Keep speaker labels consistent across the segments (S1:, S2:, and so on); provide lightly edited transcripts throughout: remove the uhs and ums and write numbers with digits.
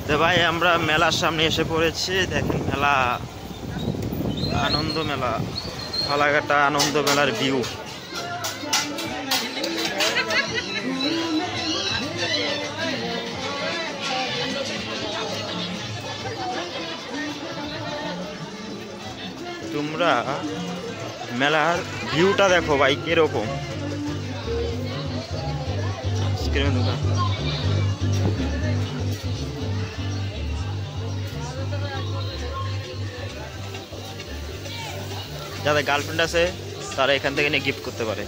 S1: তো ভাই আমরা মেলার সামনে এসে পড়েছি। দেখেন মেলা, আনন্দ মেলা, ফালাকাটা আনন্দ মেলার ভিউ। তোমরা মেলার ভিউটা দেখো ভাই কিরকম। যাদের গার্লফ্রেন্ড আছে তারা এখান থেকে নিয়ে গিফট করতে পারে।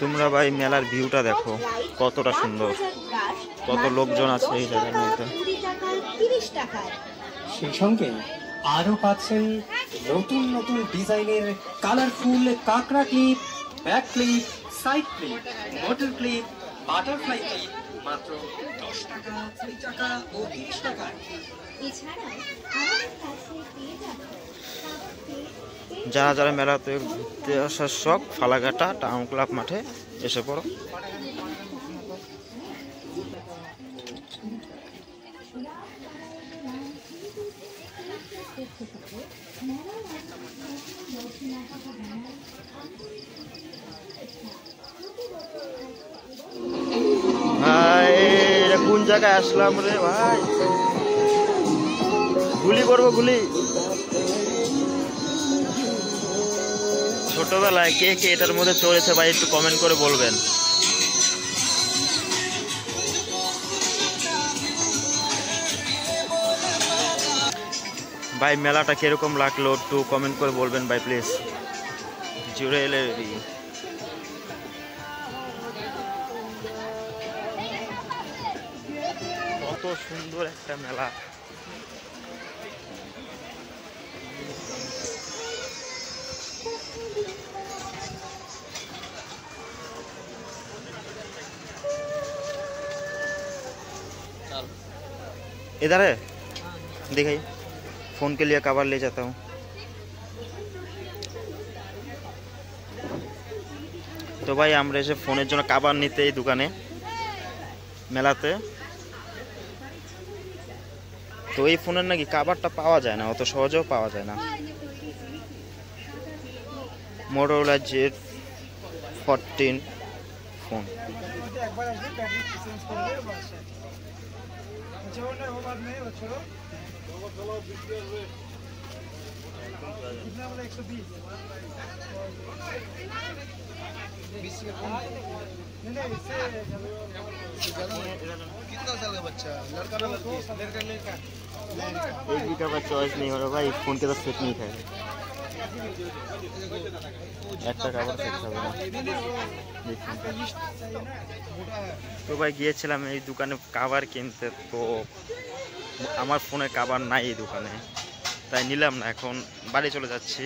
S1: তোমরা ভাই মেলার ভিউটা দেখো কতটা সুন্দর, কত লোকজন আছে এই জায়গার মধ্যে।
S2: সেই সঙ্গে আরো পাচ্ছেন নতুন নতুন ডিজাইনের কালারফুল কাঁকড়া clip, back clip, side clip, motor clip, butterfly clip মাত্র 10 টাকা, 20 টাকা ও 30 টাকা।
S1: যারা যারা মেলাতে ঘুরতে আসার শখ, ফালাকাটা টাউন ক্লাব মাঠে এসে পড়ো। ভাই এটা কোন জায়গায় আসলাম রে ভাই? গুলি করবো গুলি। ছোটবেলায় কে কে এটার মধ্যে চড়েছে ভাই একটু কমেন্ট করে বলবেন। ভাই মেলাটা কিরকম লাগলো একটু কমেন্ট করে বলবেন ভাই প্লিজ। জুয়েলারি কত সুন্দর একটা মেলা। इधर है दिखाइए, फोन के लिए कवर ले जाता हूँ। তো ভাই আমরা এসে ফোনের জন্য কভার নিতে এই দোকানে মেলাতে। তো এই ফোনের নাকি কভারটা পাওয়া যায় না, অত সহজেও পাওয়া যায় না। Motorola Z14 phone. एक का चॉइस नहीं हो रहा भाई, फोन के तो सेट नहीं खाए। একটা কভার সেট হবে না। তো ভাই গিয়েছিলাম এই দোকানে কভার কিনতে, তো আমার ফোনে কভার নাই এই দোকানে, তাই নিলাম না। এখন বাড়ি চলে যাচ্ছি।